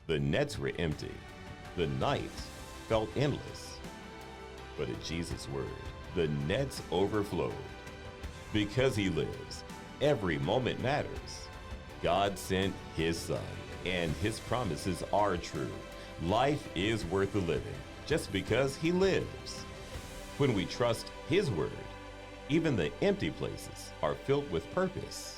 The nets were empty. The night felt endless. But at Jesus' word, the nets overflowed. Because he lives, every moment matters. God sent his Son, and his promises are true. Life is worth the living just because he lives. When we trust his word, even the empty places are filled with purpose.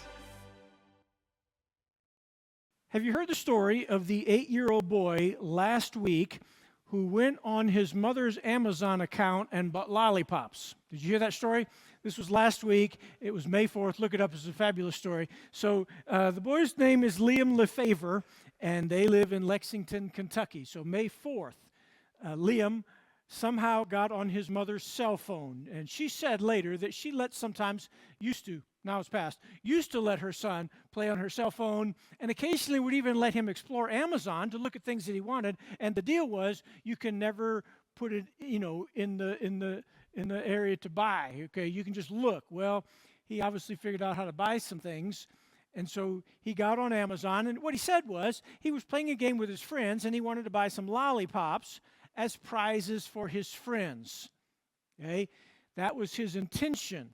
Have you heard the story of the 8-year-old boy last week who went on his mother's Amazon account and bought lollipops? Did you hear that story? This was last week. It was May 4th. Look it up. It's a fabulous story. So the boy's name is Liam Lefevre, and they live in Lexington, Kentucky. So May 4th, Liam somehow got on his mother's cell phone. And she said later that she used to let her son play on her cell phone, and occasionally would even let him explore Amazon to look at things that he wanted. And the deal was, you can never put it, in the area to buy. Okay, you can just look. Well, he obviously figured out how to buy some things, and so he got on Amazon. And what he said was, he was playing a game with his friends, and he wanted to buy some lollipops as prizes for his friends. Okay, that was his intention.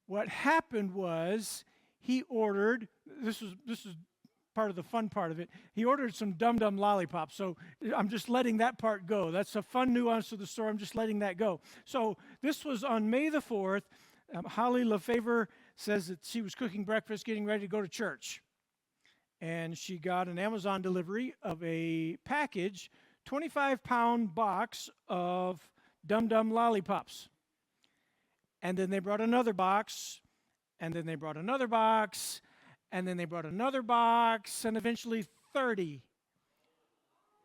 What happened was he ordered, this is part of the fun part of it, he ordered some Dum Dum lollipops. So I'm just letting that part go. That's a fun nuance of the story. I'm just letting that go. So this was on May the 4th. Holly Lefevre says that she was cooking breakfast, getting ready to go to church. And she got an Amazon delivery of a package, 25-pound box of Dum Dum lollipops. And then they brought another box, and then they brought another box, and then they brought another box, and eventually 30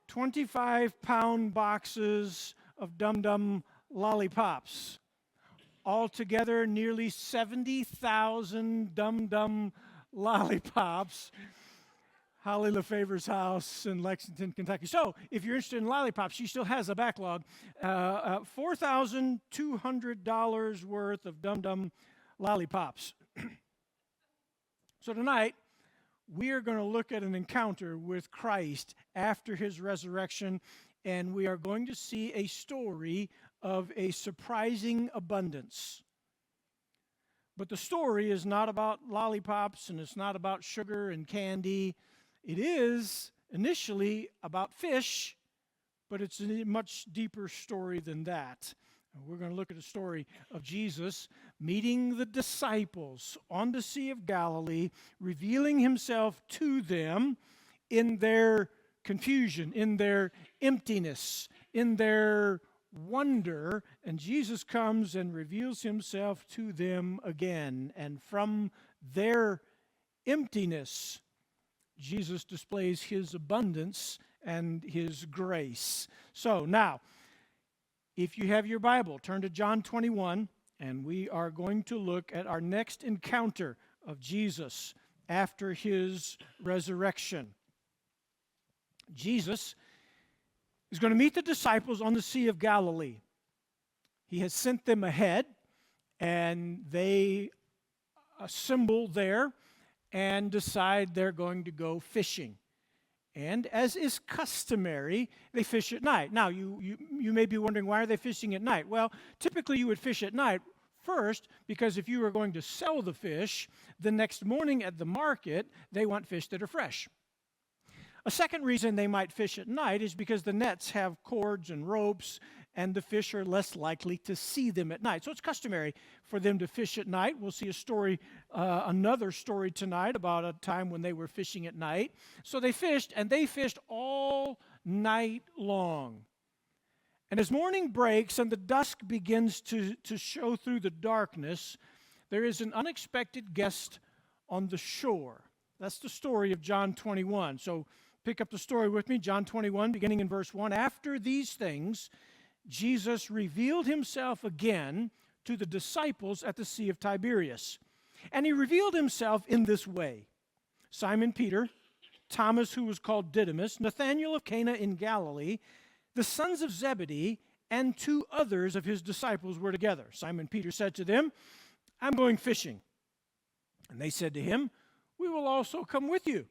25-pound boxes of Dum Dum lollipops. Altogether, nearly 70,000 Dum Dum lollipops. Holly Lefevre's house in Lexington, Kentucky. So, if you're interested in lollipops, she still has a backlog. $4,200 worth of Dum Dum lollipops. So tonight, we are going to look at an encounter with Christ after his resurrection, and we are going to see a story of a surprising abundance. But the story is not about lollipops, and it's not about sugar and candy. It is initially about fish, but it's a much deeper story than that. We're going to look at a story of Jesus meeting the disciples on the Sea of Galilee, revealing himself to them in their confusion, in their emptiness, in their wonder, and Jesus comes and reveals himself to them again. And from their emptiness, Jesus displays his abundance and his grace. So now, if you have your Bible, turn to John 21, and we are going to look at our next encounter of Jesus after his resurrection. Jesus is going to meet the disciples on the Sea of Galilee. He has sent them ahead, and they assemble there and decide they're going to go fishing. And as is customary, they fish at night. Now, you may be wondering, why are they fishing at night? Well, typically you would fish at night first because if you were going to sell the fish, the next morning at the market, they want fish that are fresh. A second reason they might fish at night is because the nets have cords and ropes, and the fish are less likely to see them at night. So it's customary for them to fish at night. We'll see a story, another story tonight about a time when they were fishing at night. So they fished, and they fished all night long. And as morning breaks and the dusk begins to show through the darkness, there is an unexpected guest on the shore. That's the story of John 21. So pick up the story with me, John 21, beginning in verse 1. After these things, Jesus revealed himself again to the disciples at the Sea of Tiberias. And he revealed himself in this way. Simon Peter, Thomas, who was called Didymus, Nathanael of Cana in Galilee, the sons of Zebedee, and 2 others of his disciples were together. Simon Peter said to them, "I'm going fishing." And they said to him, "We will also come with you."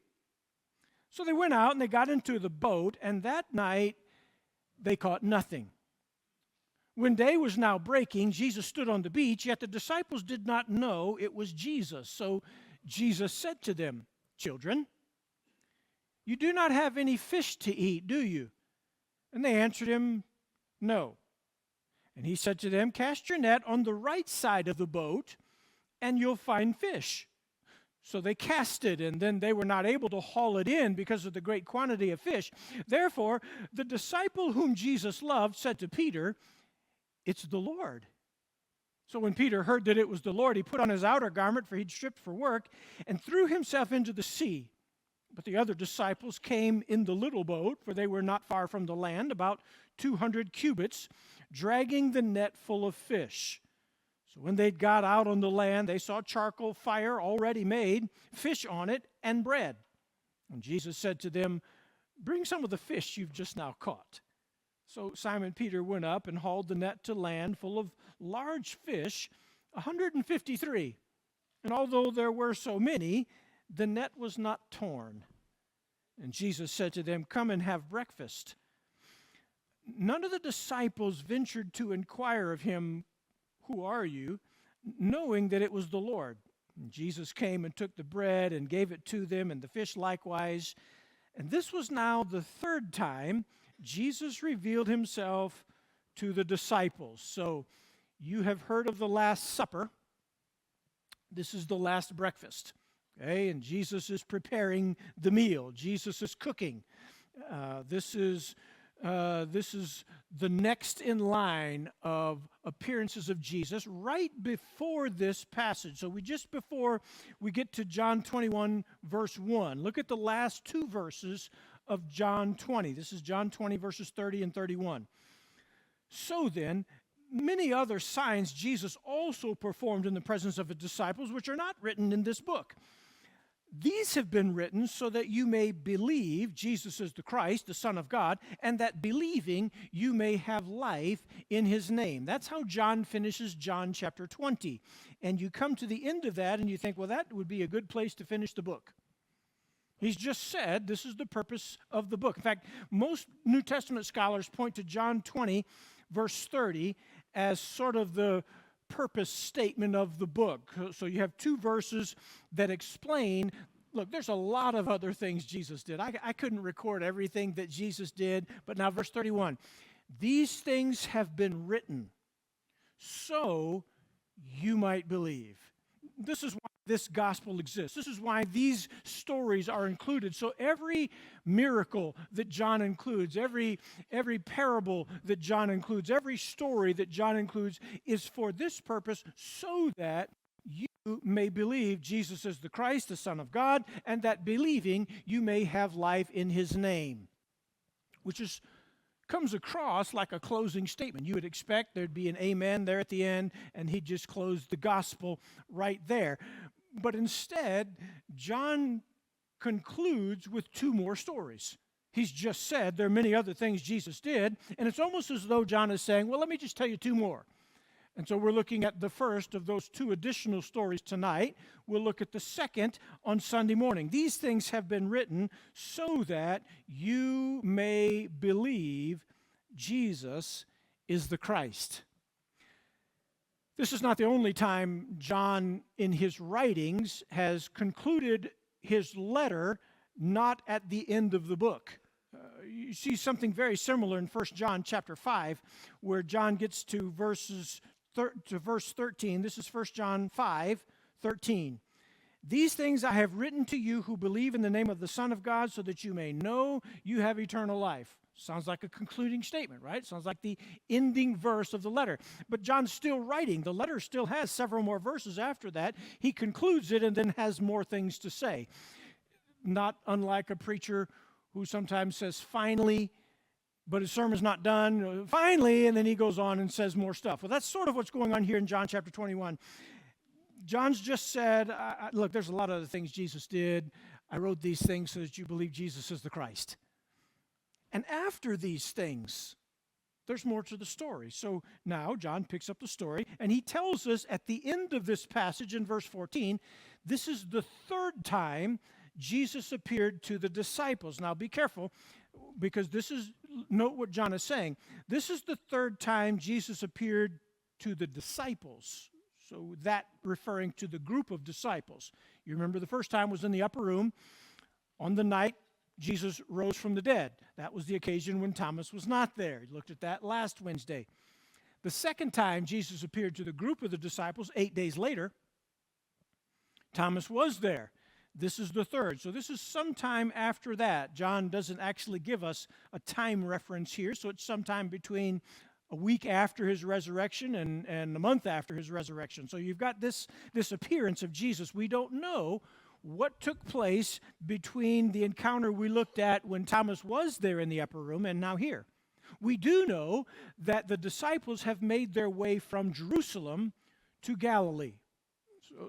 So they went out and they got into the boat, and that night they caught nothing. When day was now breaking, Jesus stood on the beach, yet the disciples did not know it was Jesus. So Jesus said to them, "Children, you do not have any fish to eat, do you?" And they answered him, "No." And he said to them, "Cast your net on the right side of the boat, and you'll find fish." So they cast it, and then they were not able to haul it in because of the great quantity of fish. Therefore, the disciple whom Jesus loved said to Peter, "It's the Lord." So when Peter heard that it was the Lord, he put on his outer garment, for he'd stripped for work, and threw himself into the sea. But the other disciples came in the little boat, for they were not far from the land, about 200 cubits, dragging the net full of fish. So when they'd got out on the land, they saw charcoal fire already made, fish on it, and bread. And Jesus said to them, "Bring some of the fish you've just now caught." So Simon Peter went up and hauled the net to land full of large fish, 153. And although there were so many, the net was not torn. And Jesus said to them, "Come and have breakfast." None of the disciples ventured to inquire of him, "Who are you?" knowing that it was the Lord. And Jesus came and took the bread and gave it to them, and the fish likewise. And this was now the third time Jesus revealed himself to the disciples. So you have heard of the Last Supper. This is the last breakfast. Okay, and Jesus is preparing the meal. Jesus is cooking. This is the next in line of appearances of Jesus right before this passage. So just before we get to John 21, verse 1, look at the last two verses of John 20. This is John 20, verses 30 and 31. So then, many other signs Jesus also performed in the presence of his disciples, which are not written in this book. These have been written so that you may believe Jesus is the Christ, the Son of God, and that believing you may have life in his name. That's how John finishes John chapter 20. And you come to the end of that and you think, well, that would be a good place to finish the book. He's just said this is the purpose of the book. In fact, most New Testament scholars point to John 20, verse 30, as sort of the purpose statement of the book. So you have two verses that explain, look, there's a lot of other things Jesus did. I couldn't record everything that Jesus did, but now verse 31, these things have been written so you might believe. This is why this gospel exists. This is why these stories are included. So every miracle that John includes, every parable that John includes, every story that John includes is for this purpose, so that you may believe Jesus is the Christ, the Son of God, and that believing you may have life in his name, which comes across like a closing statement. You would expect there'd be an amen there at the end, and he'd just close the gospel right there. But instead, John concludes with two more stories. He's just said there are many other things Jesus did, and it's almost as though John is saying, well, let me just tell you two more. And so we're looking at the first of those two additional stories tonight. We'll look at the second on Sunday morning. These things have been written so that you may believe Jesus is the Christ. This is not the only time John, in his writings, has concluded his letter not at the end of the book. You see something very similar in 1 John chapter 5, where John gets to verse 13. This is 1 John 5, 13. These things I have written to you who believe in the name of the Son of God, so that you may know you have eternal life. Sounds like a concluding statement, right? Sounds like the ending verse of the letter. But John's still writing. The letter still has several more verses after that. He concludes it and then has more things to say. Not unlike a preacher who sometimes says, finally, but his sermon's not done. Finally, and then he goes on and says more stuff. Well, that's sort of what's going on here in John chapter 21. John's just said, look, there's a lot of other things Jesus did. I wrote these things so that you believe Jesus is the Christ. And after these things, there's more to the story. So now John picks up the story, and he tells us at the end of this passage in verse 14, this is the third time Jesus appeared to the disciples. Now be careful, because note what John is saying. This is the third time Jesus appeared to the disciples. So that referring to the group of disciples. You remember the first time was in the upper room on the night Jesus rose from the dead. That was the occasion when Thomas was not there. You looked at that last Wednesday. The second time Jesus appeared to the group of the disciples, 8 days later, Thomas was there. This is the third. So this is sometime after that. John doesn't actually give us a time reference here, so it's sometime between a week after his resurrection and a month after his resurrection. So you've got this appearance of Jesus. We don't know what took place between the encounter we looked at when Thomas was there in the upper room and now here. We do know that the disciples have made their way from Jerusalem to Galilee.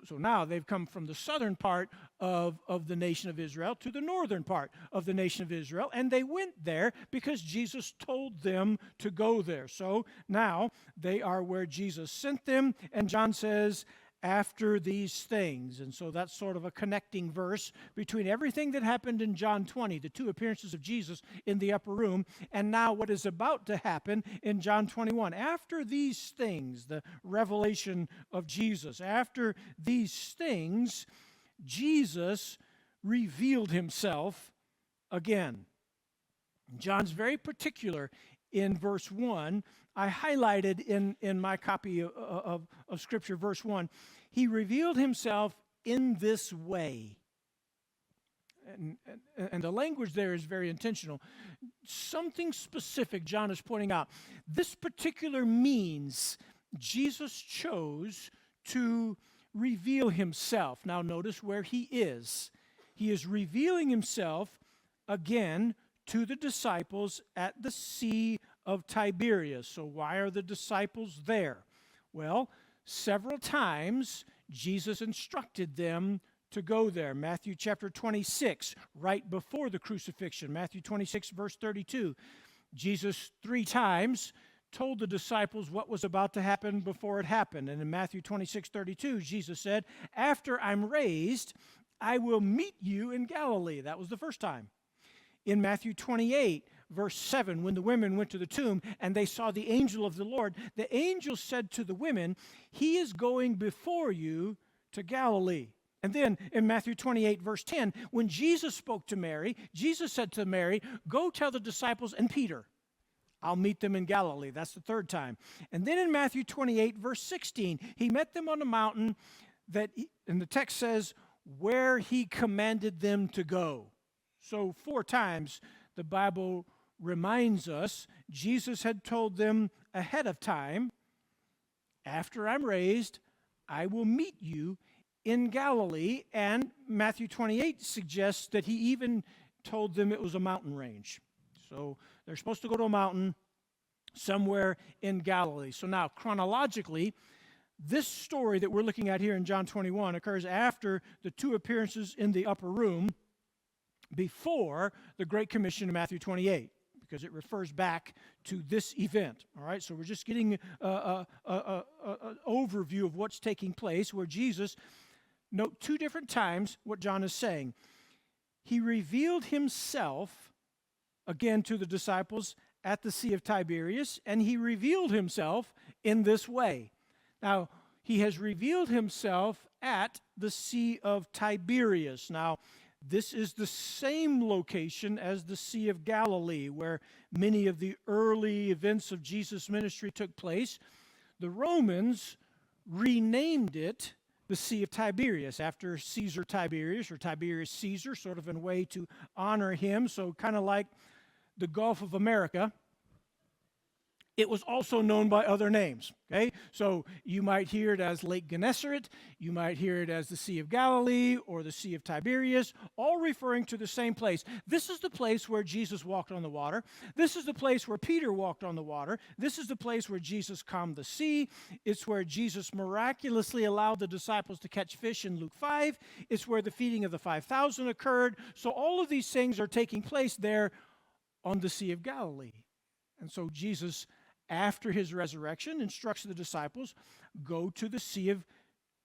So now they've come from the southern part of the nation of Israel to the northern part of the nation of Israel, and they went there because Jesus told them to go there. So now they are where Jesus sent them, and John says, after these things. And so that's sort of a connecting verse between everything that happened in John 20, the two appearances of Jesus in the upper room, and now what is about to happen in John 21. After these things, the revelation of Jesus, after these things, Jesus revealed himself again. John's very particular in verse 1. I highlighted in my copy of Scripture, verse 1, he revealed himself in this way. And the language there is very intentional. Something specific John is pointing out. This particular means Jesus chose to reveal himself. Now notice where he is. He is revealing himself again to the disciples at the Sea of Tiberias. So why are the disciples there? Well, several times Jesus instructed them to go there. Matthew chapter 26, right before the crucifixion. Matthew 26, verse 32. Jesus 3 times told the disciples what was about to happen before it happened. And in Matthew 26, 32, Jesus said, after I'm raised, I will meet you in Galilee. That was the first time. In Matthew 28, verse 7, when the women went to the tomb and they saw the angel of the Lord, the angel said to the women, he is going before you to Galilee. And then in Matthew 28, verse 10, when Jesus spoke to Mary, Jesus said to Mary, go tell the disciples and Peter, I'll meet them in Galilee. That's the third time. And then in Matthew 28, verse 16, he met them on a mountain and the text says, where he commanded them to go. So 4 times the Bible reminds us Jesus had told them ahead of time, after I'm raised, I will meet you in Galilee. And Matthew 28 suggests that he even told them it was a mountain range. So they're supposed to go to a mountain somewhere in Galilee. So now, chronologically, this story that we're looking at here in John 21 occurs after the 2 appearances in the upper room, before the Great Commission in Matthew 28, because it refers back to this event. All right, so we're just getting an overview of what's taking place, where Jesus, note 2 different times what John is saying. He revealed himself again to the disciples at the Sea of Tiberias, and he revealed himself in this way. Now, he has revealed himself at the Sea of Tiberias. Now, this is the same location as the Sea of Galilee, where many of the early events of Jesus' ministry took place. The Romans renamed it the Sea of Tiberias after Caesar Tiberius, or Tiberius Caesar, sort of in a way to honor him. So kind of like the Gulf of America, it was also known by other names, okay? So you might hear it as Lake Gennesaret, you might hear it as the Sea of Galilee or the Sea of Tiberias, all referring to the same place. This is the place where Jesus walked on the water. This is the place where Peter walked on the water. This is the place where Jesus calmed the sea. It's where Jesus miraculously allowed the disciples to catch fish in Luke 5. It's where the feeding of the 5,000 occurred. So all of these things are taking place there on the Sea of Galilee. And so Jesus, after his resurrection, instructs the disciples, go to the Sea of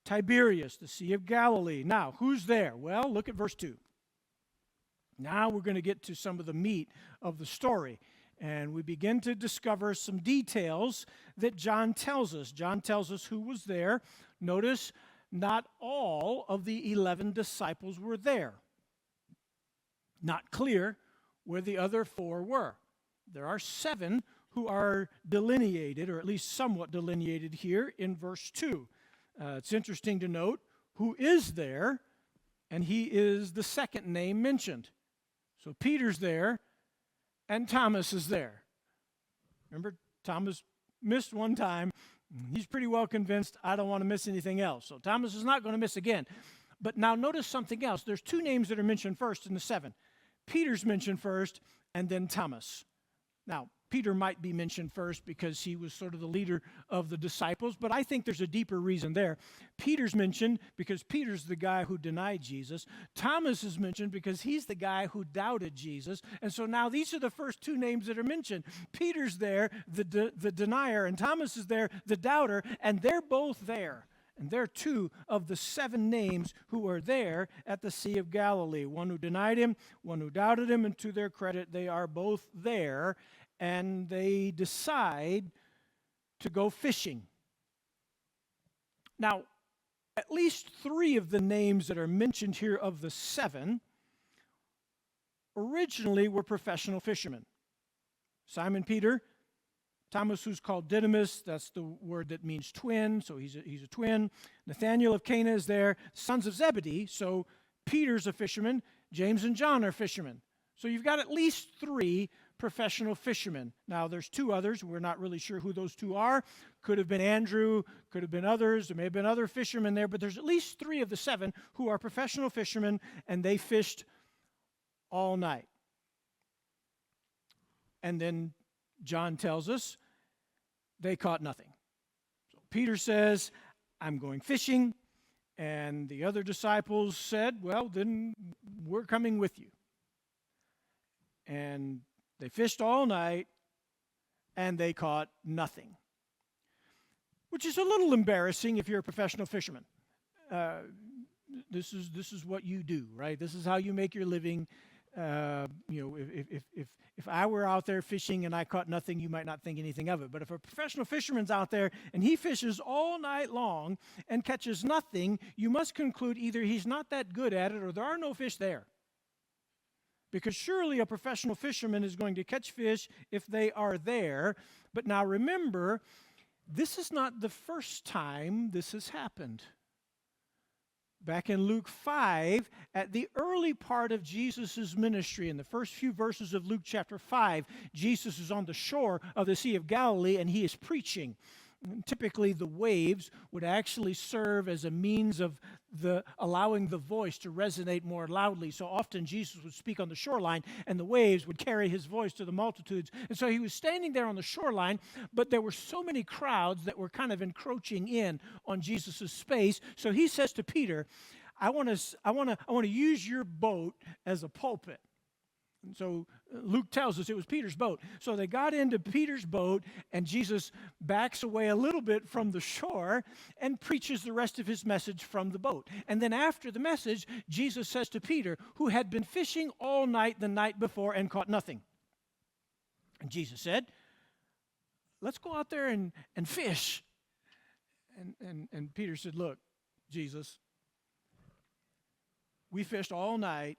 Tiberias, the Sea of Galilee. Now, who's there? Well, look at verse 2. Now we're going to get to some of the meat of the story. And we begin to discover some details that John tells us. John tells us who was there. Notice, not all of the 11 disciples were there. Not clear where the other 4 were. There are 7 who are delineated, or at least somewhat delineated here in verse 2. It's interesting to note who is there, and he is the second name mentioned. So Peter's there, and Thomas is there. Remember, Thomas missed one time. He's pretty well convinced, I don't want to miss anything else. So Thomas is not going to miss again. But now notice something else. There's 2 names that are mentioned first in the 7. Peter's mentioned first, and then Thomas. Now, Peter might be mentioned first because he was sort of the leader of the disciples, but I think there's a deeper reason there. Peter's mentioned because Peter's the guy who denied Jesus. Thomas is mentioned because he's the guy who doubted Jesus. And so now these are the first 2 names that are mentioned. Peter's there, the denier, and Thomas is there, the doubter, and they're both there. And they're 2 of the 7 names who are there at the Sea of Galilee. One who denied him, one who doubted him, and to their credit, they are both there. And they decide to go fishing. Now, at least 3 of the names that are mentioned here of the 7 originally were professional fishermen. Simon Peter, Thomas, who's called Didymus, that's the word that means twin, so he's a twin. Nathanael of Cana is there. Sons of Zebedee, so Peter's a fisherman. James and John are fishermen. So you've got at least 3 professional fishermen. Now, there's 2 others. We're not really sure who those 2 are. Could have been Andrew, could have been others. There may have been other fishermen there, but there's at least 3 of the 7 who are professional fishermen, and they fished all night. And then John tells us they caught nothing. So Peter says, I'm going fishing, and the other disciples said, well, then we're coming with you. And they fished all night, and they caught nothing, which is a little embarrassing if you're a professional fisherman. This is what you do, right? This is how you make your living. If I were out there fishing and I caught nothing, you might not think anything of it. But if a professional fisherman's out there and he fishes all night long and catches nothing, you must conclude either he's not that good at it or there are no fish there. Because surely a professional fisherman is going to catch fish if they are there. But now remember, this is not the first time this has happened. Back in Luke 5, at the early part of Jesus' ministry, in the first few verses of Luke chapter 5, Jesus is on the shore of the Sea of Galilee and he is preaching. Typically, the waves would actually serve as a means of allowing the voice to resonate more loudly. So often Jesus would speak on the shoreline, and the waves would carry his voice to the multitudes. And so he was standing there on the shoreline, but there were so many crowds that were kind of encroaching in on Jesus' space. So he says to Peter, I want to use your boat as a pulpit. And so Luke tells us it was Peter's boat. So they got into Peter's boat, and Jesus backs away a little bit from the shore and preaches the rest of his message from the boat. And then after the message, Jesus says to Peter, who had been fishing all night the night before and caught nothing. And Jesus said, let's go out there and fish. And Peter said, look, Jesus, we fished all night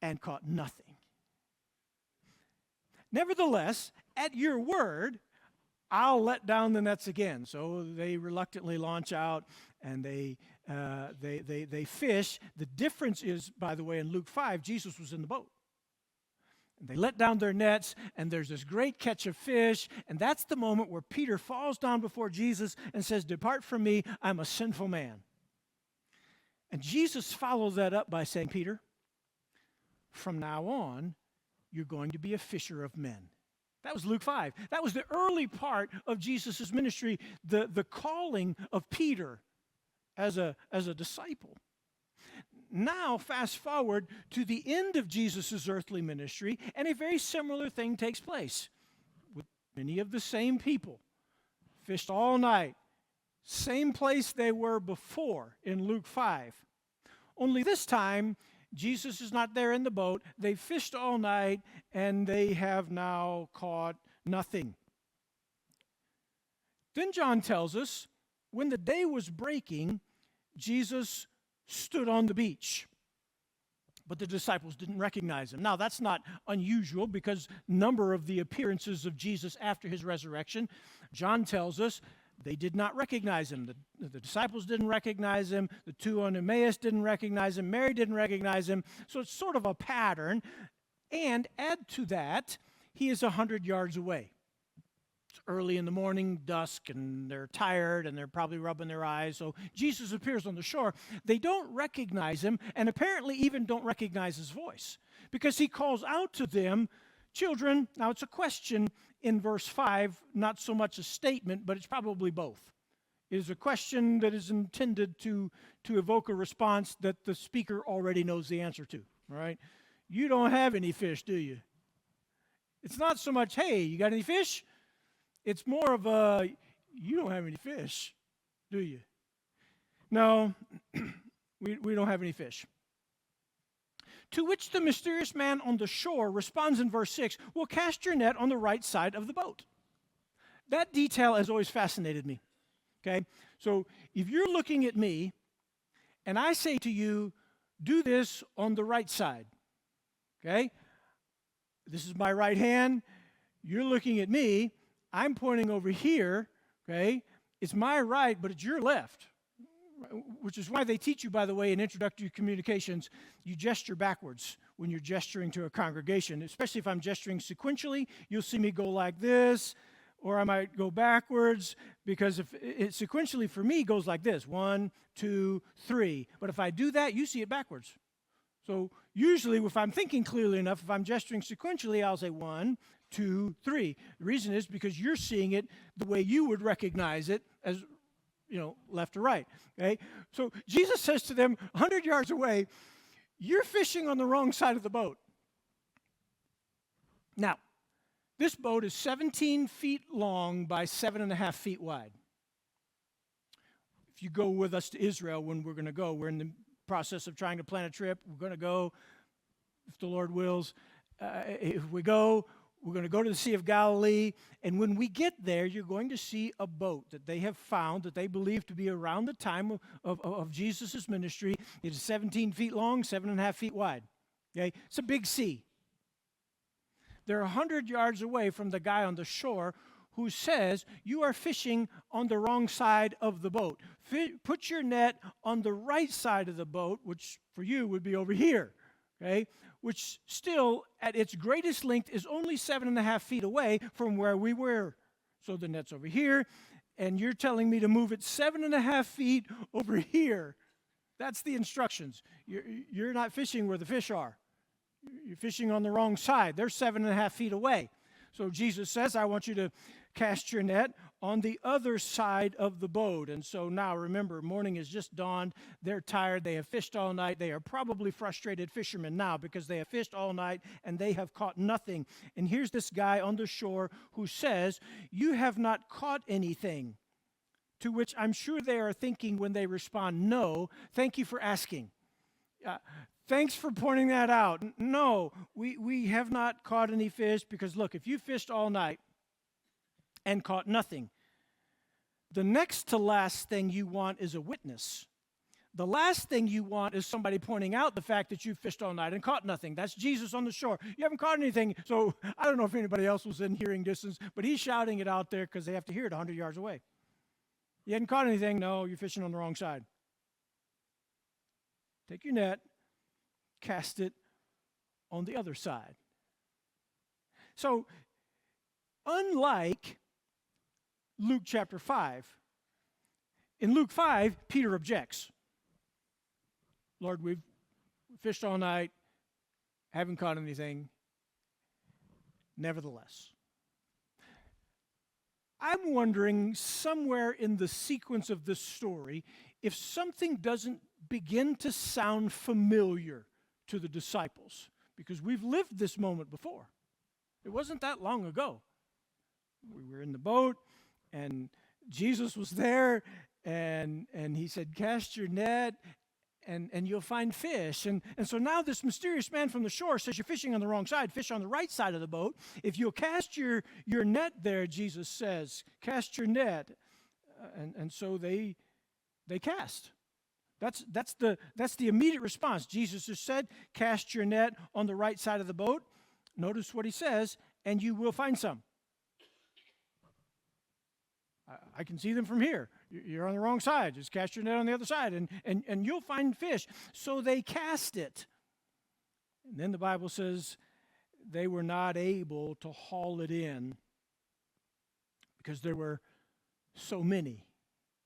and caught nothing. Nevertheless, at your word, I'll let down the nets again. So they reluctantly launch out and they fish. The difference is, by the way, in Luke 5, Jesus was in the boat. And they let down their nets, and there's this great catch of fish, and that's the moment where Peter falls down before Jesus and says, depart from me, I'm a sinful man. And Jesus follows that up by saying, Peter, from now on, you're going to be a fisher of men. That was Luke 5. That was the early part of Jesus' ministry, the calling of Peter as a disciple. Now, fast forward to the end of Jesus' earthly ministry, and a very similar thing takes place with many of the same people. Fished all night. Same place they were before in Luke 5. Only this time, Jesus is not there in the boat. They fished all night, and they have now caught nothing. Then John tells us, when the day was breaking, Jesus stood on the beach. But the disciples didn't recognize him. Now, that's not unusual because number of the appearances of Jesus after his resurrection, John tells us they did not recognize him. The disciples didn't recognize him. The two on Emmaus didn't recognize him. Mary didn't recognize him. So it's sort of a pattern. And add to that, he is 100 yards away. It's early in the morning, dusk, and they're tired, and they're probably rubbing their eyes. So Jesus appears on the shore. They don't recognize him, and apparently even don't recognize his voice, because he calls out to them, children. Now, it's a question in verse 5, not so much a statement, but it's probably both. It is a question that is intended to evoke a response that the speaker already knows the answer to, all right? You don't have any fish, do you? It's not so much, hey, you got any fish? It's more of a, you don't have any fish, do you? No, we don't have any fish. To which the mysterious man on the shore responds in verse 6, well, cast your net on the right side of the boat. That detail has always fascinated me, okay? So if you're looking at me and I say to you, do this on the right side, okay? This is my right hand. You're looking at me. I'm pointing over here, okay? It's my right, but it's your left, which is why they teach you, by the way, in introductory communications, you gesture backwards when you're gesturing to a congregation, especially if I'm gesturing sequentially. You'll see me go like this, or I might go backwards, because if it sequentially for me goes like this, 1, 2, 3. But if I do that, you see it backwards. So usually, if I'm thinking clearly enough, if I'm gesturing sequentially, I'll say 1, 2, 3. The reason is because you're seeing it the way you would recognize it as, left or right. Okay? So Jesus says to them, 100 yards away, you're fishing on the wrong side of the boat. Now, this boat is 17 feet long by 7.5 feet wide. If you go with us to Israel when we're going to go, we're in the process of trying to plan a trip. We're going to go, if the Lord wills. If we go, we're going to go to the Sea of Galilee, and when we get there, you're going to see a boat that they have found that they believe to be around the time of Jesus' ministry. It is 17 feet long, 7.5 feet wide. Okay? It's a big sea. They're 100 yards away from the guy on the shore who says, you are fishing on the wrong side of the boat. Put your net on the right side of the boat, which for you would be over here. Okay? Which still, at its greatest length, is only 7.5 feet away from where we were. So the net's over here, and you're telling me to move it 7.5 feet over here. That's the instructions. You're not fishing where the fish are. You're fishing on the wrong side. They're 7.5 feet away. So Jesus says, I want you to cast your net on the other side of the boat. And so now, remember, morning has just dawned. They're tired. They have fished all night. They are probably frustrated fishermen now because they have fished all night and they have caught nothing. And here's this guy on the shore who says, you have not caught anything. To which I'm sure they are thinking when they respond, no, thank you for asking. Thanks for pointing that out. No, we have not caught any fish because, look, if you fished all night and caught nothing, the next to last thing you want is a witness. The last thing you want is somebody pointing out the fact that you fished all night and caught nothing. That's Jesus on the shore. You haven't caught anything. So I don't know if anybody else was in hearing distance, but he's shouting it out there because they have to hear it 100 yards away. You hadn't caught anything? No, you're fishing on the wrong side. Take your net, cast it on the other side. So, unlike Luke chapter 5, in Luke 5, Peter objects. Lord, we've fished all night, haven't caught anything. Nevertheless, I'm wondering somewhere in the sequence of this story if something doesn't begin to sound familiar to the disciples, because we've lived this moment before. It wasn't that long ago. We were in the boat, and Jesus was there, and he said, cast your net, and you'll find fish. And so now this mysterious man from the shore says, you're fishing on the wrong side, fish on the right side of the boat. If you'll cast your net there, Jesus says, cast your net. And so they cast. That's the immediate response. Jesus has said, cast your net on the right side of the boat. Notice what he says, and you will find some. I can see them from here. You're on the wrong side. Just cast your net on the other side, and you'll find fish. So they cast it. And then the Bible says they were not able to haul it in because there were so many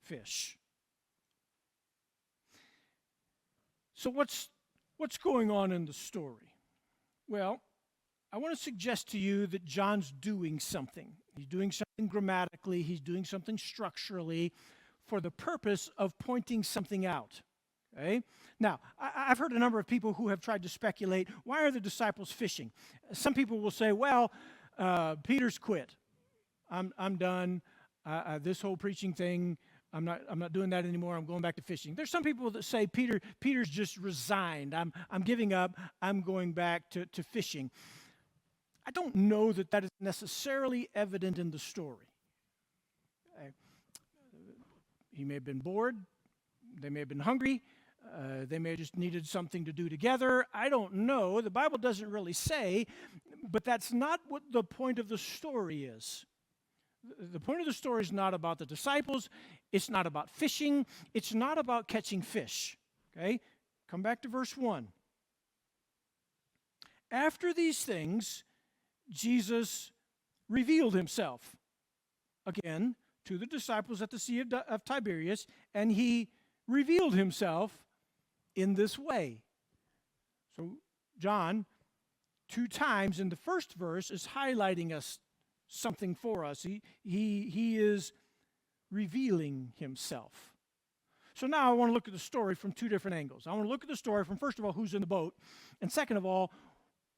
fish. So what's going on in the story? Well, I want to suggest to you that John's doing something. He's doing something grammatically. He's doing something structurally for the purpose of pointing something out. Okay? Now, I've heard a number of people who have tried to speculate, why are the disciples fishing? Some people will say, well, Peter's quit. I'm done. This whole preaching thing, I'm not doing that anymore. I'm going back to fishing. There's some people that say Peter's just resigned. I'm giving up. I'm going back to fishing. I don't know that is necessarily evident in the story. He may have been bored. They may have been hungry. They may have just needed something to do together. I don't know. The Bible doesn't really say, but that's not what the point of the story is. The point of the story is not about the disciples. It's not about fishing. It's not about catching fish. Okay? Come back to verse 1. After these things, Jesus revealed himself again to the disciples at the Sea of Tiberias, and he revealed himself in this way. So John, 2 times in the first verse, is highlighting us something for us. He is revealing himself. So now I want to look at the story from 2 different angles. I want to look at the story from, first of all, who's in the boat, and second of all,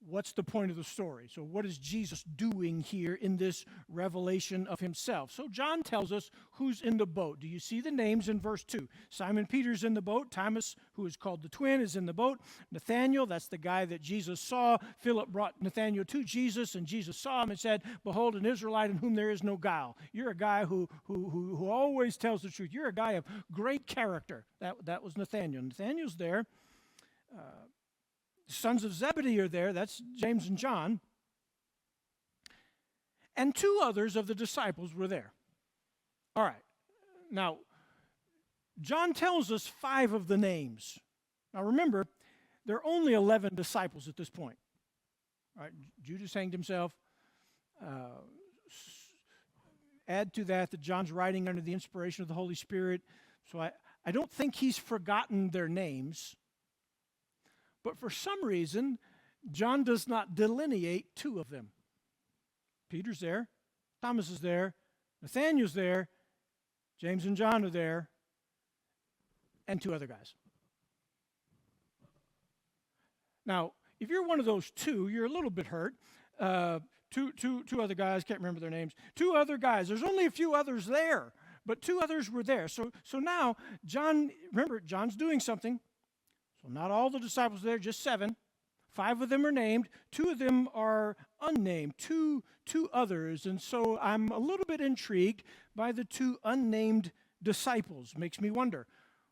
what's the point of the story? So what is Jesus doing here in this revelation of himself? So John tells us who's in the boat. Do you see the names in verse 2? Simon Peter's in the boat. Thomas, who is called the twin, is in the boat. Nathanael, that's the guy that Jesus saw. Philip brought Nathanael to Jesus, and Jesus saw him and said, behold, an Israelite in whom there is no guile. You're a guy who always tells the truth. You're a guy of great character. That was Nathanael. Nathanael's there. The sons of Zebedee are there. That's James and John. And 2 others of the disciples were there. All right. Now, John tells us 5 of the names. Now, remember, there are only 11 disciples at this point. All right. Judas hanged himself. Add to that John's writing under the inspiration of the Holy Spirit. So I don't think he's forgotten their names. But for some reason, John does not delineate 2 of them. Peter's there, Thomas is there, Nathanael's there, James and John are there, and 2 other guys. Now, if you're one of those 2, you're a little bit hurt. Two other guys, can't remember their names. 2 other guys. There's only a few others there, but 2 others were there. So now, John, remember, John's doing something. So not all the disciples are there, just 7. 5 of them are named. 2 of them are unnamed, two others. And so I'm a little bit intrigued by the 2 unnamed disciples. Makes me wonder,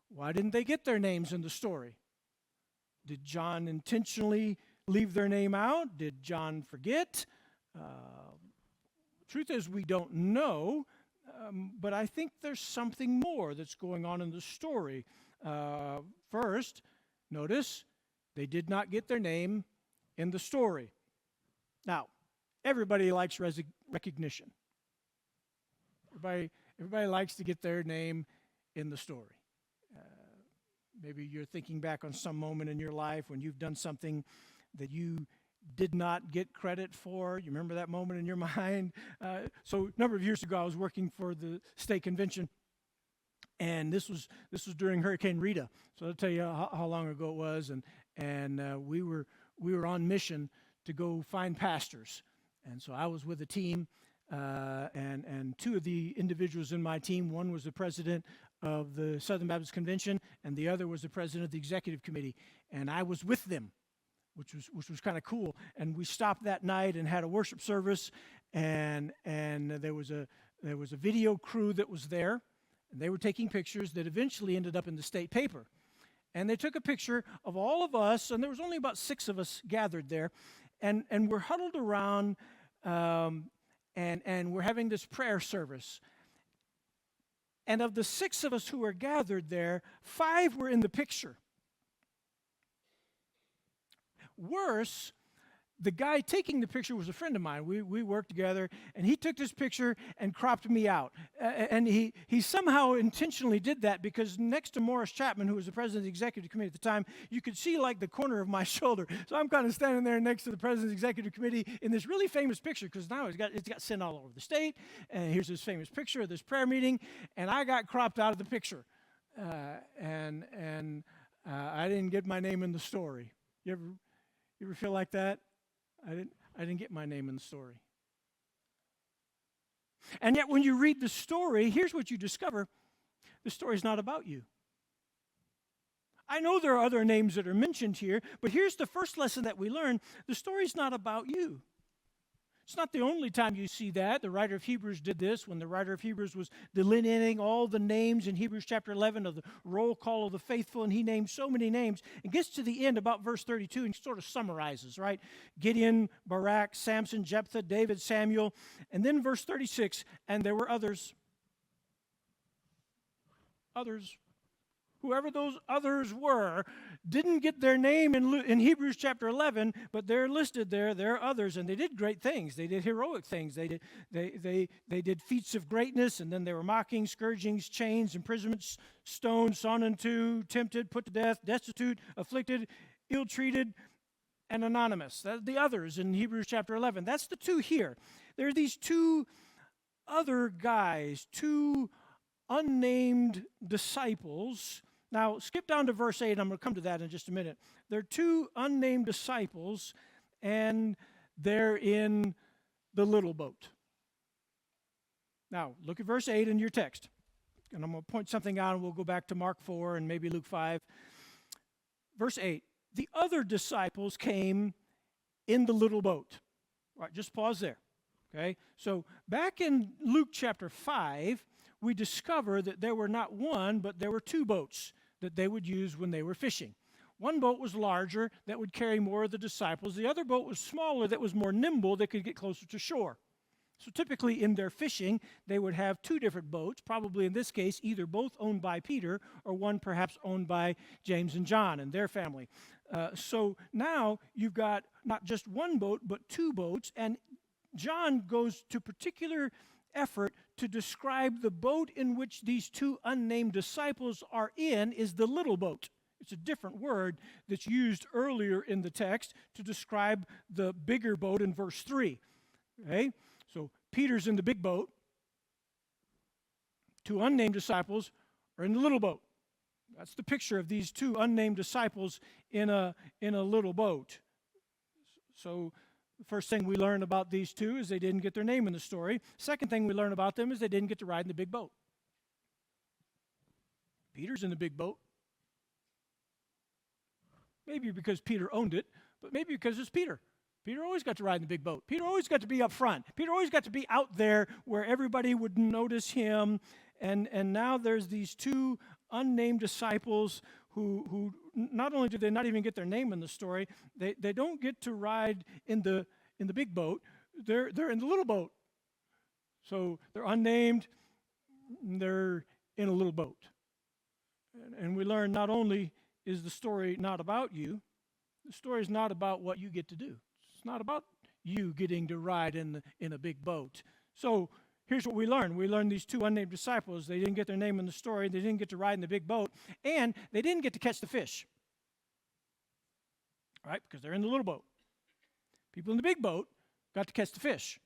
why didn't they get their names in the story? Did John intentionally leave their name out? Did John forget? Truth is, we don't know, but I think there's something more that's going on in the story. First, notice, they did not get their name in the story. Now, everybody likes recognition. Everybody likes to get their name in the story. Maybe you're thinking back on some moment in your life when you've done something that you did not get credit for. You remember that moment in your mind? So a number of years ago, I was working for the state convention. And this was during Hurricane Rita. So I'll tell you how long ago it was. And we were on mission to go find pastors. And so I was with a team, and 2 of the individuals in my team. One was the president of the Southern Baptist Convention, and the other was the president of the executive committee. And I was with them, which was kind of cool. And we stopped that night and had a worship service, and there was a video crew that was there, and they were taking pictures that eventually ended up in the state paper. And they took a picture of all of us, and there was only about 6 of us gathered there, and we're huddled around, and we're having this prayer service. And of the 6 of us who were gathered there, 5 were in the picture. Worse, the guy taking the picture was a friend of mine. We worked together, and he took this picture and cropped me out. And he somehow intentionally did that, because next to Morris Chapman, who was the president of the executive committee at the time, you could see like the corner of my shoulder. So I'm kind of standing there next to the president of the executive committee in this really famous picture, because now it's got sent all over the state. And here's this famous picture of this prayer meeting, and I got cropped out of the picture. And I didn't get my name in the story. You ever feel like that? I didn't get my name in the story. And yet when you read the story, here's what you discover. The story's not about you. I know there are other names that are mentioned here, but here's the first lesson that we learn. The story's not about you. It's not the only time you see that. The writer of Hebrews did this when the writer of Hebrews was delineating all the names in Hebrews chapter 11 of the roll call of the faithful, and he named so many names. And gets to the end, about verse 32, and sort of summarizes, right? Gideon, Barak, Samson, Jephthah, David, Samuel. And then verse 36, and there were others. Others. Whoever those others were didn't get their name in Hebrews chapter 11, but they're listed there. There are others, and they did great things. They did heroic things. They did feats of greatness, and then they were mockings, scourgings, chains, imprisonments, stoned, sawn in two, tempted, put to death, destitute, afflicted, ill-treated, and anonymous. That's the others in Hebrews chapter 11. That's the 2 here. There are these 2 other guys, 2 unnamed disciples. Now, skip down to verse 8. I'm going to come to that in just a minute. There are 2 unnamed disciples, and they're in the little boat. Now, look at verse 8 in your text. And I'm going to point something out, and we'll go back to Mark 4 and maybe Luke 5. Verse 8, the other disciples came in the little boat. All right, just pause there. Okay? So back in Luke chapter 5, we discover that there were not 1, but there were 2 boats that they would use when they were fishing. One boat was larger, that would carry more of the disciples. The other boat was smaller, that was more nimble, that could get closer to shore. So typically in their fishing, they would have 2 different boats, probably in this case either both owned by Peter or one perhaps owned by James and John and their family. So now you've got not just 1 boat, but 2 boats, and John goes to particular effort to describe the boat in which these 2 unnamed disciples are in is the little boat. It's a different word that's used earlier in the text to describe the bigger boat in verse 3. Okay? So Peter's in the big boat. 2 unnamed disciples are in the little boat. That's the picture of these 2 unnamed disciples in a little boat. So the first thing we learn about these 2 is they didn't get their name in the story. Second thing we learn about them is they didn't get to ride in the big boat. Peter's in the big boat. Maybe because Peter owned it, but maybe because it's Peter. Peter always got to ride in the big boat. Peter always got to be up front. Peter always got to be out there where everybody would notice him. And now there's these 2 unnamed disciples who not only do they not even get their name in the story, they don't get to ride in the big boat. They're in the little boat. So they're unnamed. They're in a little boat. And we learn not only is the story not about you, the story is not about what you get to do. It's not about you getting to ride in a big boat. So here's what we learn. We learn these 2 unnamed disciples, they didn't get their name in the story, they didn't get to ride in the big boat, and they didn't get to catch the fish. Right? Because they're in the little boat. People in the big boat got to catch the fish.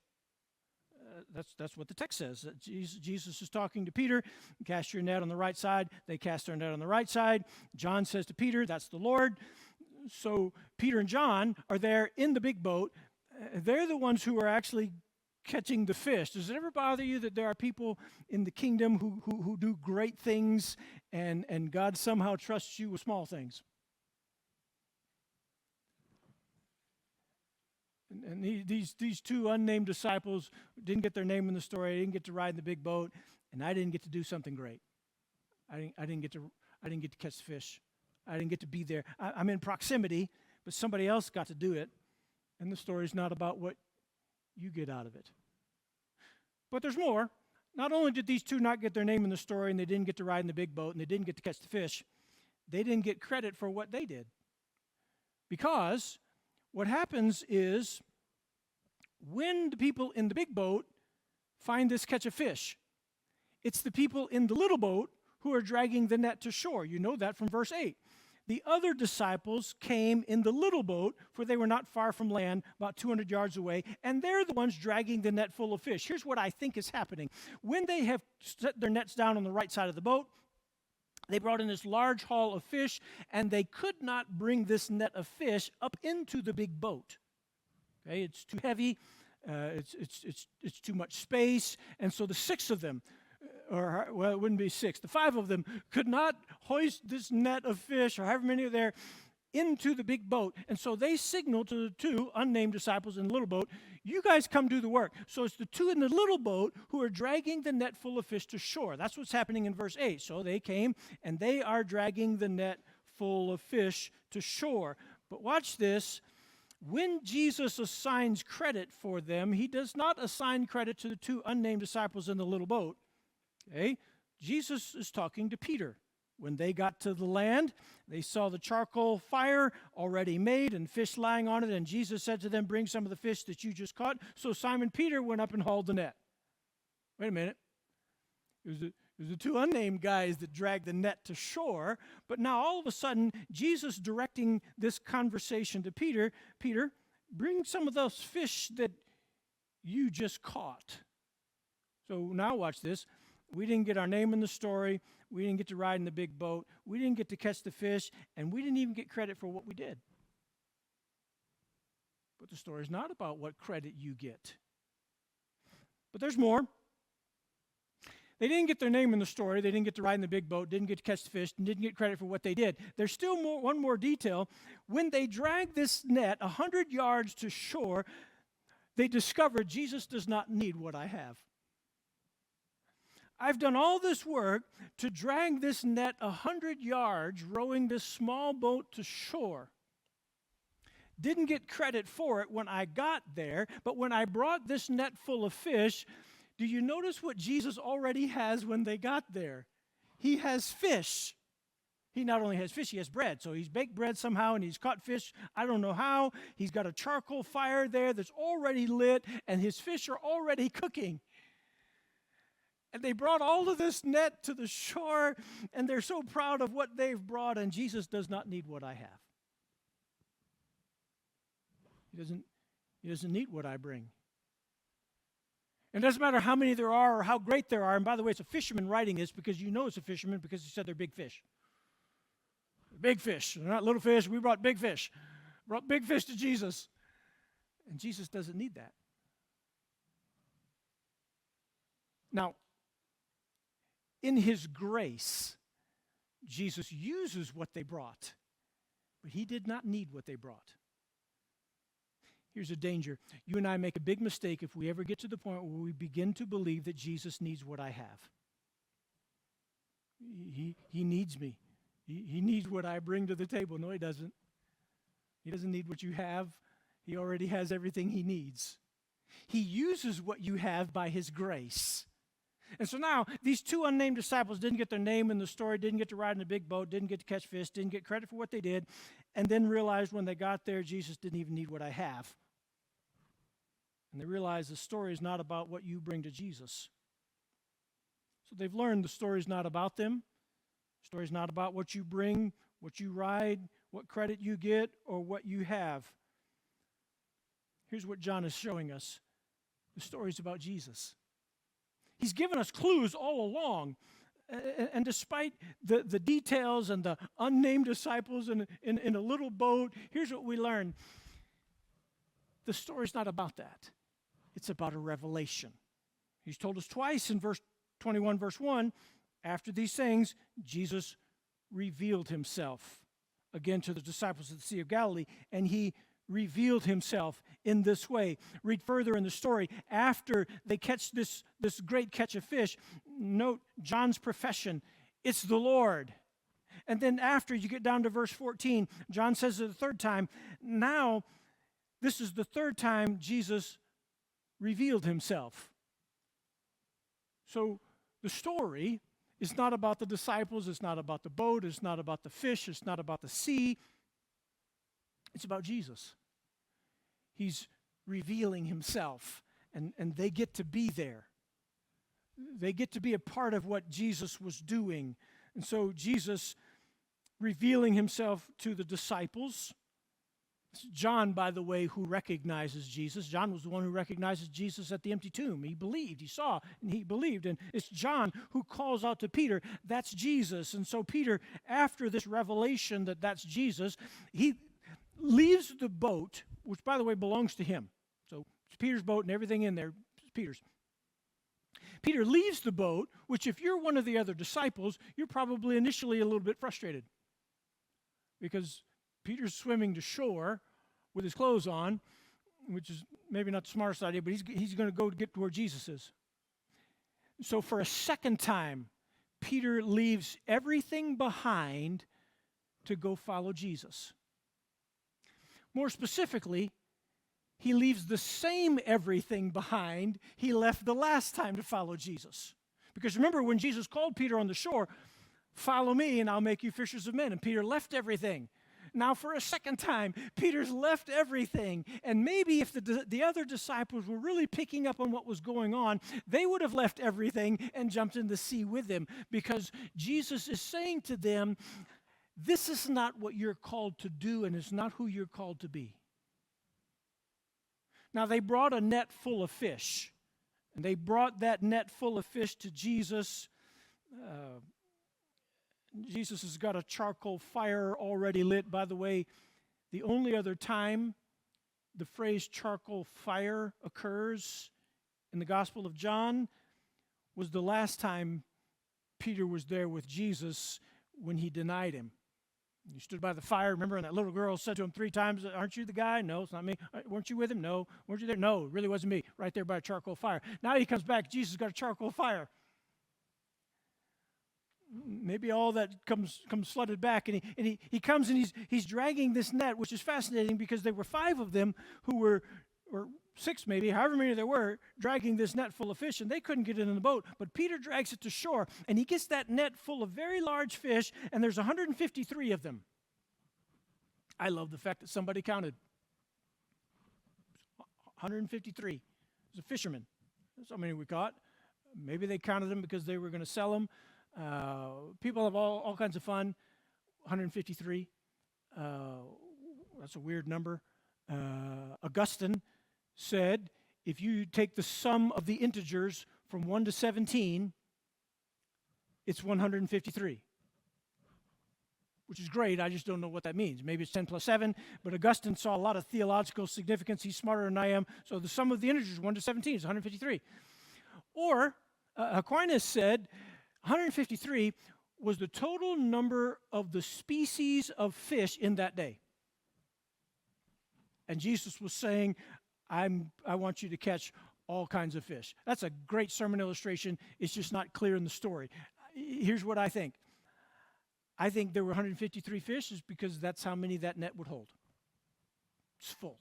That's what the text says. Jesus is talking to Peter, cast your net on the right side. They cast their net on the right side. John says to Peter, that's the Lord. So Peter and John are there in the big boat. They're the ones who are actually catching the fish. Does it ever bother you that there are people in the kingdom who do great things and God somehow trusts you with small things? And these two unnamed disciples didn't get their name in the story. They didn't get to ride in the big boat, and I didn't get to do something great. I didn't get to catch fish. I didn't get to be there. I'm in proximity, but somebody else got to do it. And the story's not about what you get out of it. But there's more. Not only did these two not get their name in the story, and they didn't get to ride in the big boat, and they didn't get to catch the fish, they didn't get credit for what they did. Because what happens is when the people in the big boat find this catch of fish, it's the people in the little boat who are dragging the net to shore. You know that from verse 8. The other disciples came in the little boat, for they were not far from land, about 200 yards away, and they're the ones dragging the net full of fish. Here's what I think is happening. When they have set their nets down on the right side of the boat, they brought in this large haul of fish, and they could not bring this net of fish up into the big boat. Okay, it's too heavy, it's too much space, and so the six of them, or well, it wouldn't be six, the five of them could not hoist this net of fish, or however many are there, into the big boat. And so they signaled to the two unnamed disciples in the little boat, you guys come do the work. So it's the two in the little boat who are dragging the net full of fish to shore. That's what's happening in verse 8. So they came, and they are dragging the net full of fish to shore. But watch this. When Jesus assigns credit for them, he does not assign credit to the two unnamed disciples in the little boat. Okay? Jesus is talking to Peter. When they got to the land, they saw the charcoal fire already made and fish lying on it, and Jesus said to them, bring some of the fish that you just caught. So Simon Peter went up and hauled the net. Wait a minute. It was the two unnamed guys that dragged the net to shore, but now all of a sudden, Jesus directing this conversation to Peter, Peter, bring some of those fish that you just caught. So now watch this. We didn't get our name in the story. We didn't get to ride in the big boat. We didn't get to catch the fish, and we didn't even get credit for what we did. But the story is not about what credit you get. But there's more. They didn't get their name in the story. They didn't get to ride in the big boat, didn't get to catch the fish, and didn't get credit for what they did. There's still one more detail. When they dragged this net 100 yards to shore, they discovered Jesus does not need what I have. I've done all this work to drag this net 100 yards, rowing this small boat to shore. Didn't get credit for it when I got there, but when I brought this net full of fish, do you notice what Jesus already has when they got there? He has fish. He not only has fish, he has bread. So he's baked bread somehow, and he's caught fish. I don't know how. He's got a charcoal fire there that's already lit, and his fish are already cooking. And they brought all of this net to the shore, and they're so proud of what they've brought, and Jesus does not need what I have. He doesn't need what I bring. And it doesn't matter how many there are or how great there are. And by the way, it's a fisherman writing this because you know it's a fisherman because he said they're big fish. Big fish. They're not little fish. We brought big fish. Brought big fish to Jesus. And Jesus doesn't need that. Now, in his grace, Jesus uses what they brought, but he did not need what they brought. Here's a danger. You and I make a big mistake if we ever get to the point where we begin to believe that Jesus needs what I have. He needs me. He needs what I bring to the table. No, he doesn't. He doesn't need what you have. He already has everything he needs. He uses what you have by his grace. And so now, these two unnamed disciples didn't get their name in the story, didn't get to ride in a big boat, didn't get to catch fish, didn't get credit for what they did, and then realized when they got there, Jesus didn't even need what I have. And they realized the story is not about what you bring to Jesus. So they've learned the story is not about them. The story is not about what you bring, what you ride, what credit you get, or what you have. Here's what John is showing us. The story is about Jesus. He's given us clues all along. And despite the details and the unnamed disciples in a little boat, here's what we learn. The story's not about that. It's about a revelation. He's told us twice in verse 21, verse 1, after these things, Jesus revealed himself again to the disciples at the Sea of Galilee, and he revealed himself in this way. Read further in the story. After they catch this great catch of fish, note John's profession, it's the Lord. And then after you get down to verse 14, John says it the third time, now this is the third time Jesus revealed himself. So the story is not about the disciples, it's not about the boat, it's not about the fish, it's not about the sea. It's about Jesus. He's revealing himself, and they get to be there. They get to be a part of what Jesus was doing. And so Jesus revealing himself to the disciples. It's John, by the way, who recognizes Jesus. John was the one who recognizes Jesus at the empty tomb. He believed, he saw, and he believed. And it's John who calls out to Peter, that's Jesus. And so Peter, after this revelation that that's Jesus, he leaves the boat, which, by the way, belongs to him. So it's Peter's boat and everything in there is Peter's. Peter leaves the boat, which if you're one of the other disciples, you're probably initially a little bit frustrated because Peter's swimming to shore with his clothes on, which is maybe not the smartest idea, but he's going to go get to where Jesus is. So for a second time, Peter leaves everything behind to go follow Jesus. More specifically, he leaves the same everything behind he left the last time to follow Jesus. Because remember, when Jesus called Peter on the shore, follow me and I'll make you fishers of men. And Peter left everything. Now for a second time, Peter's left everything. And maybe if the other disciples were really picking up on what was going on, they would have left everything and jumped in the sea with him. Because Jesus is saying to them, this is not what you're called to do, and it's not who you're called to be. Now, they brought a net full of fish, and they brought that net full of fish to Jesus. Jesus has got a charcoal fire already lit. By the way, the only other time the phrase charcoal fire occurs in the Gospel of John was the last time Peter was there with Jesus when he denied him. He stood by the fire, remember, and that little girl said to him 3 times, aren't you the guy? No, it's not me. Weren't you with him? No. Weren't you there? No, it really wasn't me. Right there by a charcoal fire. Now he comes back, Jesus got a charcoal fire. Maybe all that comes flooded back, and he comes and he's dragging this net, which is fascinating because there were 5 of them who were, or 6 maybe, however many there were, dragging this net full of fish, and they couldn't get it in the boat. But Peter drags it to shore, and he gets that net full of very large fish, and there's 153 of them. I love the fact that somebody counted. 153. It was a fisherman. That's how many we caught. Maybe they counted them because they were going to sell them. People have all kinds of fun. 153. That's a weird number. Augustine said, if you take the sum of the integers from 1 to 17, it's 153, which is great. I just don't know what that means. Maybe it's 10 plus 7, but Augustine saw a lot of theological significance. He's smarter than I am. So the sum of the integers, 1 to 17, is 153. Or Aquinas said 153 was the total number of the species of fish in that day. And Jesus was saying, I want you to catch all kinds of fish. That's a great sermon illustration. It's just not clear in the story. Here's what I think. I think there were 153 fish is because that's how many that net would hold. It's full.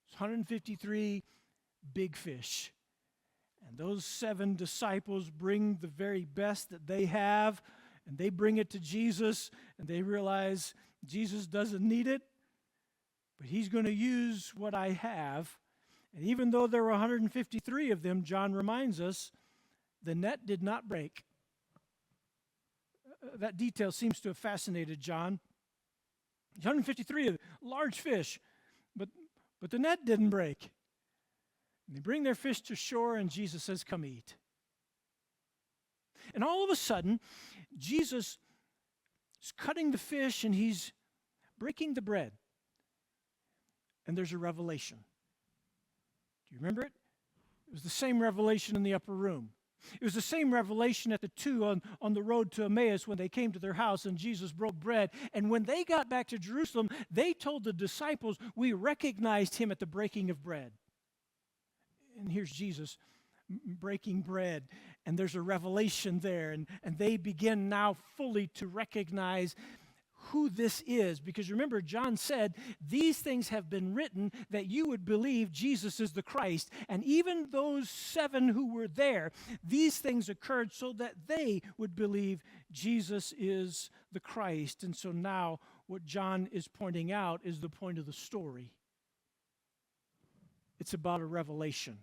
It's 153 big fish. And those 7 disciples bring the very best that they have, and they bring it to Jesus, and they realize Jesus doesn't need it, but he's going to use what I have. And even though there were 153 of them, John reminds us, the net did not break. That detail seems to have fascinated John. 153 of large fish, but the net didn't break. And they bring their fish to shore, and Jesus says, come eat. And all of a sudden, Jesus is cutting the fish, and he's breaking the bread. And there's a revelation. Do you remember it? It was the same revelation in the upper room. It was the same revelation at the two on the road to Emmaus when they came to their house and Jesus broke bread. And when they got back to Jerusalem, they told the disciples, we recognized him at the breaking of bread. And here's Jesus breaking bread, and there's a revelation there, and they begin now fully to recognize who this is. Because remember, John said, these things have been written that you would believe Jesus is the Christ. And even those 7 who were there, these things occurred so that they would believe Jesus is the Christ. And so now what John is pointing out is the point of the story. It's about a revelation.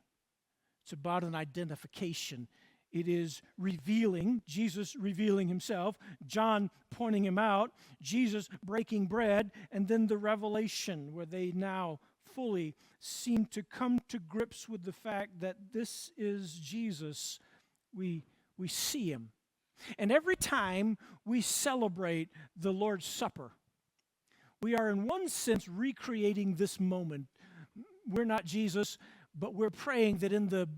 It's about an identification. It is revealing, Jesus revealing himself, John pointing him out, Jesus breaking bread, and then the revelation where they now fully seem to come to grips with the fact that this is Jesus. We see him. And every time we celebrate the Lord's Supper, we are in one sense recreating this moment. We're not Jesus, but we're praying that in the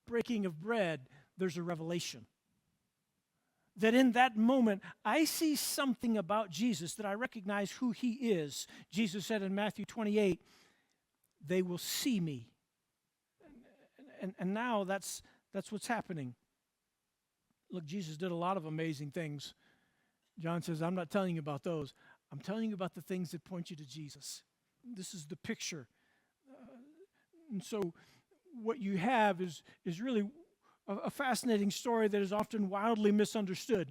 breaking of bread, there's a revelation. That in that moment, I see something about Jesus that I recognize who he is. Jesus said in Matthew 28, they will see me. And now that's what's happening. Look, Jesus did a lot of amazing things. John says, I'm not telling you about those. I'm telling you about the things that point you to Jesus. This is the picture. And so what you have is really a fascinating story that is often wildly misunderstood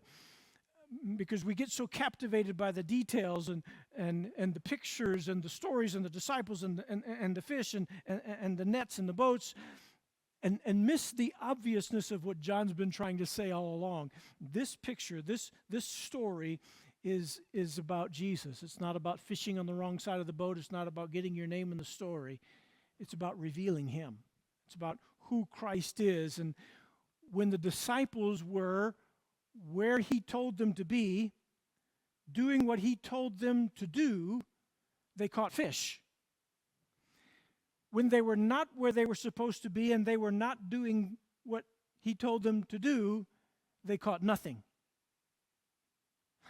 because we get so captivated by the details and the pictures and the stories and the disciples and the fish and the nets and the boats and miss the obviousness of what John's been trying to say all along. This picture, this story is about Jesus. It's not about fishing on the wrong side of the boat. It's not about getting your name in the story. It's about revealing him. It's about who Christ is. And when the disciples were where he told them to be, doing what he told them to do, they caught fish. When they were not where they were supposed to be and they were not doing what he told them to do, they caught nothing.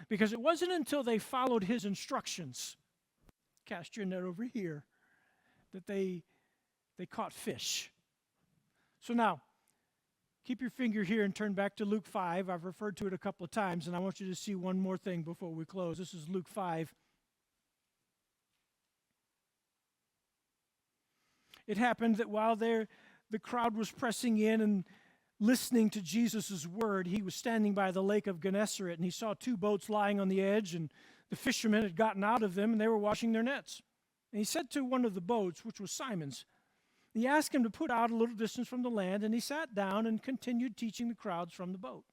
Because it wasn't until they followed his instructions, cast your net over here, that they caught fish. So now, keep your finger here and turn back to Luke 5. I've referred to it a couple of times, and I want you to see one more thing before we close. This is Luke 5. It happened that while the crowd was pressing in and listening to Jesus' word, he was standing by the lake of Gennesaret, and he saw 2 boats lying on the edge, and the fishermen had gotten out of them, and they were washing their nets. And he said to one of the boats, which was Simon's, he asked him to put out a little distance from the land, and he sat down and continued teaching the crowds from the boat.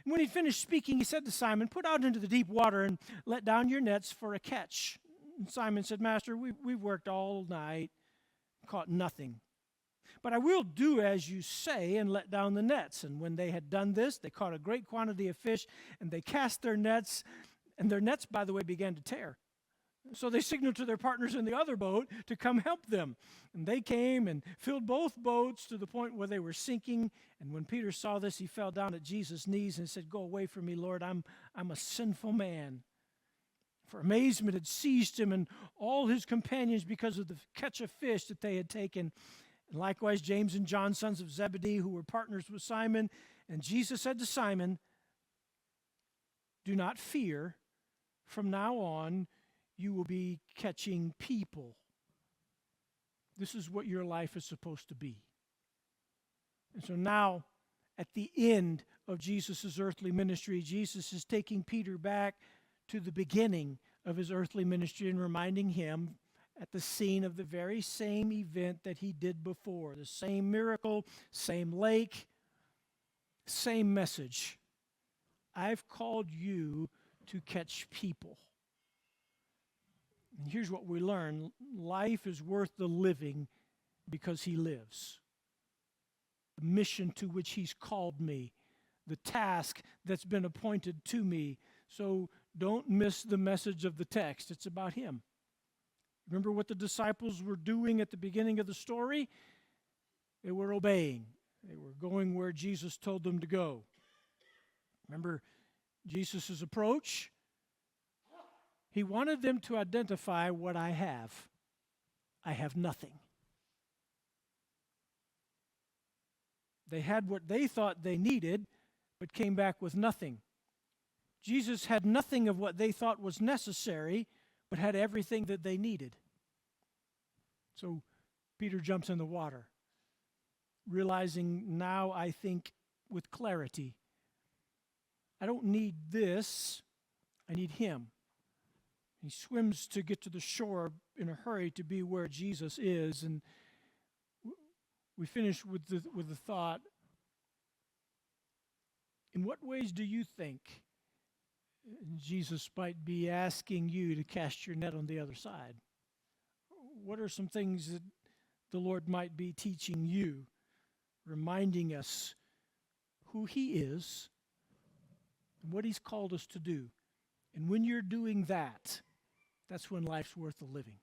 And when he finished speaking, he said to Simon, put out into the deep water and let down your nets for a catch. And Simon said, Master, we've worked all night, caught nothing. But I will do as you say and let down the nets. And when they had done this, they caught a great quantity of fish, and they cast their nets, and their nets, by the way, began to tear. So they signaled to their partners in the other boat to come help them. And they came and filled both boats to the point where they were sinking. And when Peter saw this, he fell down at Jesus' knees and said, go away from me, Lord, I'm a sinful man. For amazement had seized him and all his companions because of the catch of fish that they had taken. And likewise, James and John, sons of Zebedee, who were partners with Simon. And Jesus said to Simon, do not fear. From now on, you will be catching people. This is what your life is supposed to be. And so now, at the end of Jesus' earthly ministry, Jesus is taking Peter back to the beginning of his earthly ministry and reminding him at the scene of the very same event that he did before. The same miracle, same lake, same message. I've called you to catch people. And here's what we learn. Life is worth the living because he lives. The mission to which he's called me. The task that's been appointed to me. So don't miss the message of the text. It's about him. Remember what the disciples were doing at the beginning of the story? They were obeying. They were going where Jesus told them to go. Remember Jesus' approach? He wanted them to identify what I have. I have nothing. They had what they thought they needed, but came back with nothing. Jesus had nothing of what they thought was necessary, but had everything that they needed. So Peter jumps in the water, realizing now, I think, with clarity, I don't need this, I need him. He swims to get to the shore in a hurry to be where Jesus is, and we finish with the thought, in what ways do you think Jesus might be asking you to cast your net on the other side? What are some things that the Lord might be teaching you, reminding us who he is and what he's called us to do? And when you're doing that, that's when life's worth the living.